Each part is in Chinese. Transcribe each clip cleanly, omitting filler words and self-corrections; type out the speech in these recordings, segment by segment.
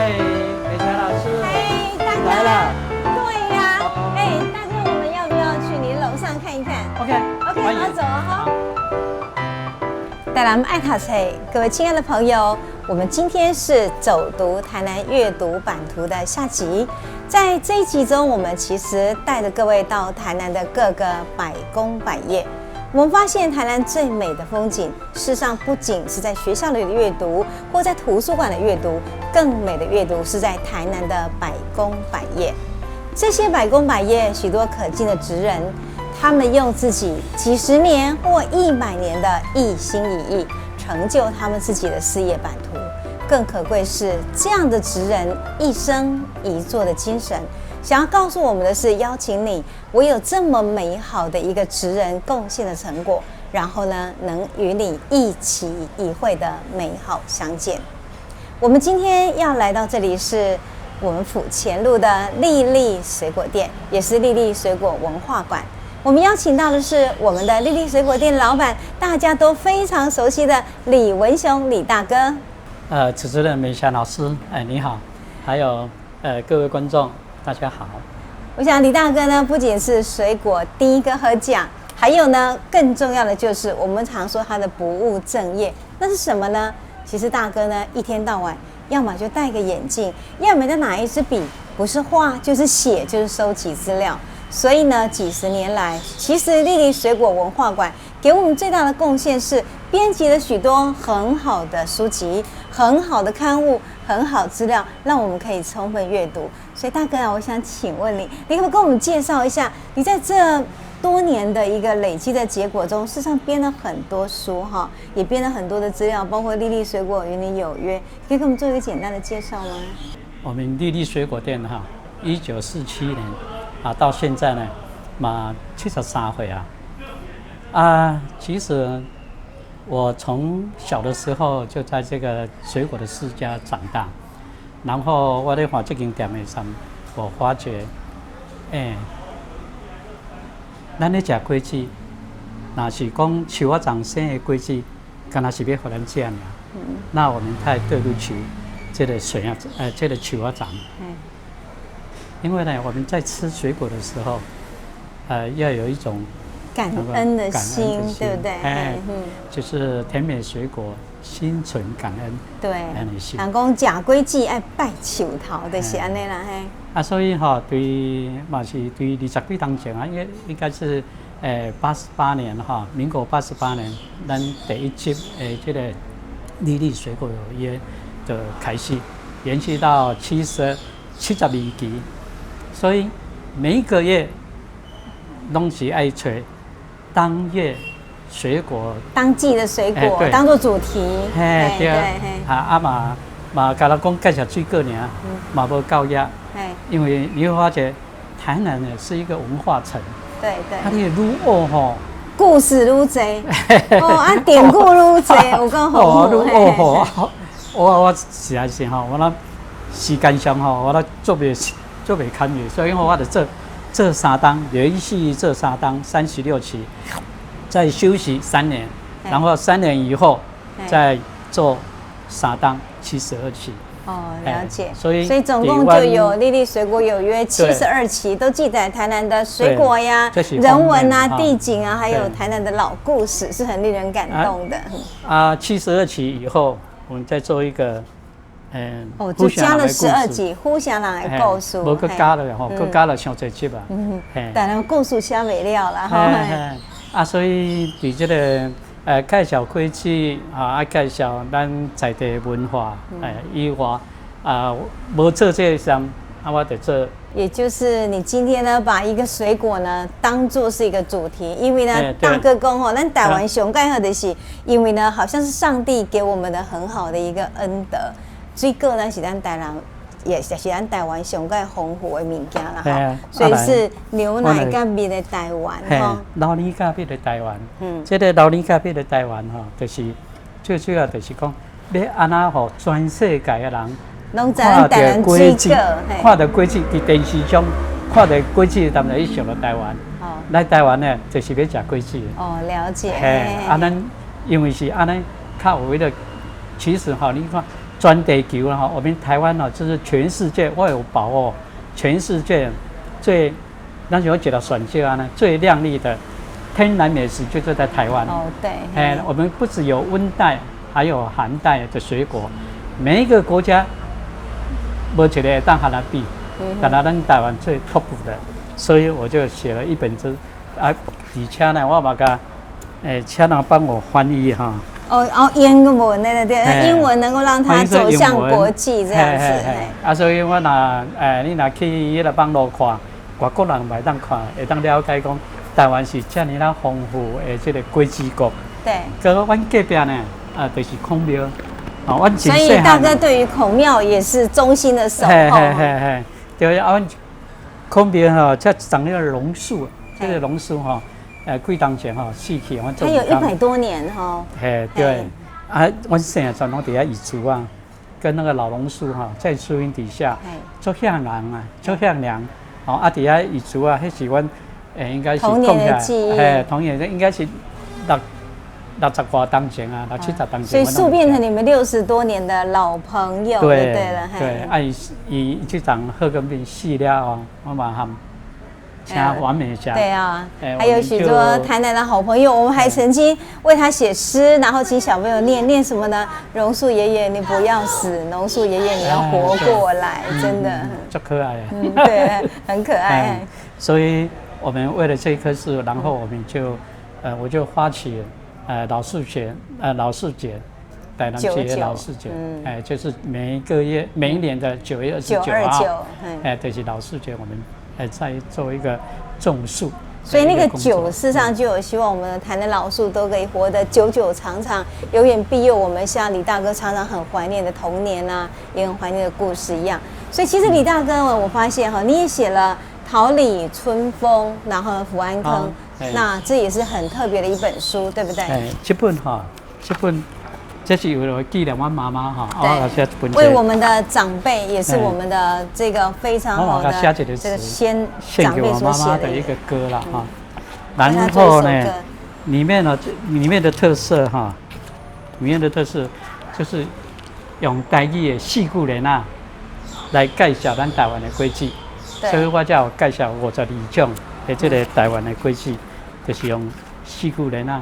哎，美霞老师，哎，大哥来了。对呀，哎，大哥，我们要不要去你楼上看一看 OK， ？OK， 好，走啊哈。带来我们爱塔车，各位亲爱的朋友，我们今天是走读台南阅读版图的下集。在这一集中，我们其实带着各位到台南的各个百工百业。我们发现台南最美的风景，事实上不仅是在学校里的阅读，或在图书馆的阅读，更美的阅读是在台南的百工百业。这些百工百业，许多可敬的职人，他们用自己几十年或100年的一心一意，成就他们自己的事业版图。更可贵是，这样的职人一生一做的精神。想要告诉我们的是，邀请你，我有这么美好的一个职人贡献的成果，然后呢，能与你一期一会的美好相见。我们今天要来到这里是我们府前路的丽丽水果店，也是丽丽水果文化馆。我们邀请到的是我们的丽丽水果店老板，大家都非常熟悉的李文雄李大哥。主持人美霞老师，哎，你好，还有各位观众，大家好。我想李大哥呢，不仅是水果第一个获奖，还有呢，更重要的就是我们常说他的不务正业，那是什么呢？其实大哥呢，一天到晚要么就戴个眼镜，要么就拿一支笔，不是画就是写，就是收集资料。所以呢，几十年来，其实丽丽水果文化馆给我们最大的贡献是编辑了许多很好的书籍、很好的刊物、很好资料，让我们可以充分阅读。所以大哥啊，我想请问你，你可不可以跟我们介绍一下，你在这多年的一个累积的结果中，事实上编了很多书哈，也编了很多的资料，包括丽丽水果与你有约，可以给我们做一个简单的介绍吗？我们丽丽水果店哈，1947年到现在呢，嘛73岁其实我从小的时候就在这个水果的世家长大，然后我在画这间店的时候，我发觉，咱咧食果子，那是讲树仔长生的果子，敢若是要互咱食尔。那我们太对不起这个水啊，这个树仔长。因为呢，我们在吃水果的时候，要有一种感恩的心，对不对？就是甜美水果，心存感恩。对，人讲吃果子爱拜树头，就是安尼啦，嘿。所以对嘛是对20几年前应该是88年民国88年，咱第一集这个丽丽水果有约的开始，延续到72期。所以每一个月拢是爱找当月水果、当季的水果当做主题。对，嘛，甲咱讲介绍水果尔，嘛无够压。因为你会发觉台南呢是一个文化城。对。它的愈学故事愈多，典故愈多，有够丰富。我实在是我那时间上我那做袂堪的，所以我就做3档，连续做3档，36期，再休息3年，然后3年以后再做3档，72期。了解。所以总共就有丽丽水果有约72期，都记载台南的水果呀、人文啊、地景啊，还有台南的老故事，是很令人感动的。72期以后，我们再做一个。就加了12集，呼翔人的故事，无搁加了搁加了上侪集但是故事写袂了啦所以伫这个介绍果子介绍咱在地文化以外无做这项我得做。也就是你今天呢，把一个水果呢当作是一个主题，因为呢，大哥讲咱台湾上介好的是，因为呢，好像是上帝给我们的很好的一个恩德。水果呢是咱台人，也是咱台湾上介丰富的物件啦，所以是牛奶甲蜜的台湾老年甲蜜的台湾，这个老年甲蜜的台湾就是最主要就是讲，要安怎互全世界的人看到果子，看到果子伫电视上看到果子，他们就想到台湾。来台湾呢，就是要食果子。了解。咱因为是安尼，较有迄个，其实你看。全地球哈，我们台湾呢，就是全世界，我有把握，全世界最，那有几个选秀啊呢，最亮丽的天然美食就是在台湾。哦，对。我们不只有温带，还有寒带的水果，每一个国家没一个当和它比，但它咱台湾最 top 的，所以我就写了一本书啊，而且呢，我把它请人帮我翻译哈。英文对，英文能够让它走向国际这样子。所以我你去迄个网络看，外国人袂当看，会当了解讲台湾是这么啦丰富的这个果子国。对。搁阮隔壁呢，就是孔庙。所以大哥对于孔庙也是衷心的守候。对，阮孔庙吼，这长那个榕树，这个榕树吼。几当前哈死去，我它有100多年哈。对，我生啊，全拢伫遐移除啊，跟那个老榕树哈，在树荫底下，做向阳啊，做向阳，伫遐移除啊，迄是阮应该是童年的记忆，童年的应该是60多当前啊，70当前。所以树变成你们60多年的老朋友，对了，对，伊这场贺根病死了哦，我嘛含。完美家对啊，还有许多台南的好朋友，我们还曾经为他写诗，然后请小朋友念什么呢？榕树爷爷你不要死，榕树爷爷你要活过来，真的，就可爱对，很可爱。所以我们为了这棵树，然后我们我就发起老树节，台南节老树节，就是每一年的9月29号，就是老树节，我们。再做一个种树，所以那个9事实上就有希望我们的台南老树都可以活得久久长长，永远庇佑我们像李大哥常常很怀念的童年啊，也很怀念的故事一样。所以其实李大哥，我发现哈，你也写了桃李春风，然后福安坑，那这也是很特别的一本书，对不对？这本。这是为了纪念我妈妈哈，为我们的长辈，也是我们的这个非常好的这个先献给我妈妈的一个歌了哈。然后呢，里面的特色哈，里面的特色就是用台语的四句联啊来介绍咱台湾的果子，所以我才有介绍52种的这个台湾的果子，就是用四句联啊。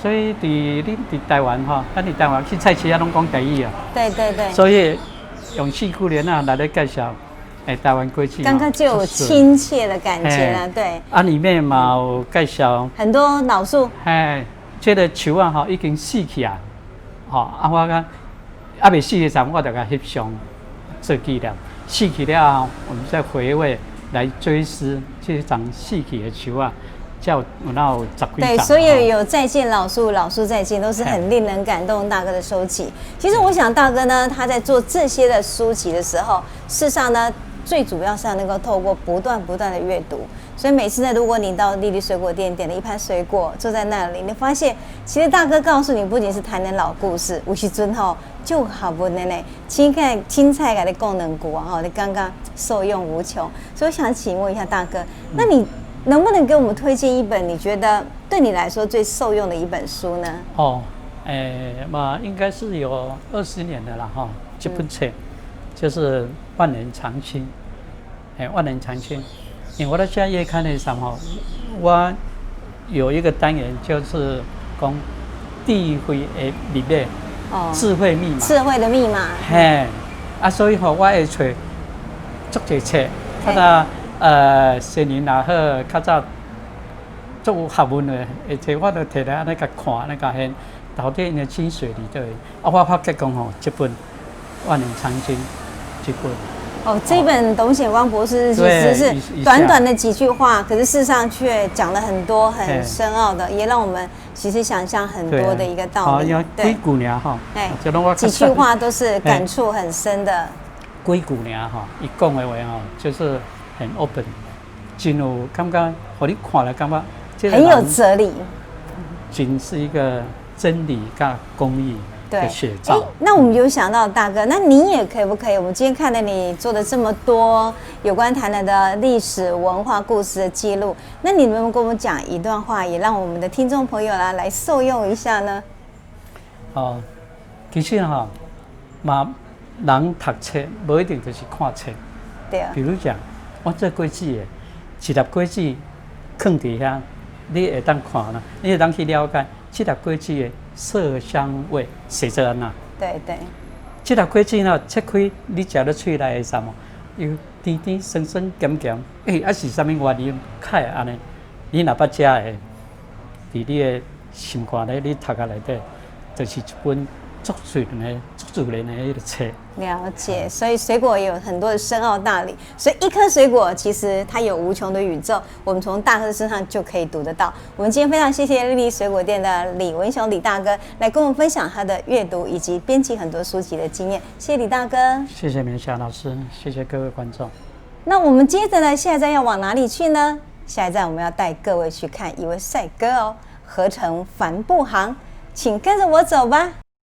所以伫台湾哈，咱伫台湾去菜市啊，拢讲台语啊。对。所以用4句联啊来介绍，台湾果子。刚刚就有亲切的感觉了，对。里面嘛有介绍很多老树。这个树啊哈已经死去啊，我讲未死的时候，我就甲翕相做纪念。死去了后，我们再回味来追思这张死去的树啊。叫那10几对，所以有再见老树，老树再见，都是很令人感动大哥的收集。其实我想大哥呢，他在做这些的书籍的时候，事实上呢，最主要是要能够透过不断的阅读。所以每次呢，如果你到丽丽水果店点了一盘水果，坐在那里，你发现其实大哥告诉你，不仅是台南老故事，有时阵吼就好不呢呢，青菜给你讲两句啊，你刚刚受用无穷。所以我想请问一下大哥，那你能不能给我们推荐一本你觉得对你来说最受用的一本书呢？应该是有20年的了哈。这本册就是《万年长青》，万年长青。因为我在现在月刊的时候，我有一个单元就是讲智慧的密码，智慧密码，智慧的密码。所以我会找足多册，新年也好，较早做有学问的，而且我都摕来安尼甲看，安尼甲现到底因的精髓里头。我发觉讲这本《万年长青》这本。这本董显光博士其实是短短的几句话，可是事实上却讲了很多很深奥的，也让我们其实想象很多的一个道理。对，几句尔哈，几句话都是感触很深的。几句尔哈，伊讲的话哈，就是很 open， 真有感觉，互你看了感觉很有哲理，真是一个真理跟公益。对，那我们有想到大哥，那你也可不可以？我们今天看到你做的这么多有关台南的历史文化故事的记录，那你能不能跟我们讲一段话，也让我们的听众朋友来受用一下呢？其实人读册无一定就是看册。对啊比，如讲，我这果子的，一粒果子放伫遐，你会当看啦，你会当去了解这粒果子的色香味是怎安那。对对，这粒果子呢，切开你食到嘴内会啥么？有甜甜、酸酸、咸咸，啊是啥物原因？较会安尼？你若捌食的，伫你的心肝咧，你读下内底，就是一本足自然的、足自然的迄个册。了解。所以水果也有很多的深奥大理，所以一颗水果其实它有无穷的宇宙，我们从大哥身上就可以读得到。我们今天非常谢谢丽丽水果店的李文雄李大哥来跟我们分享他的阅读以及编辑很多书籍的经验，谢谢李大哥。谢谢明霞老师，谢谢各位观众。那我们接着呢，下一站要往哪里去呢？下一站我们要带各位去看一位帅哥哦，合成帆布行，请跟着我走吧。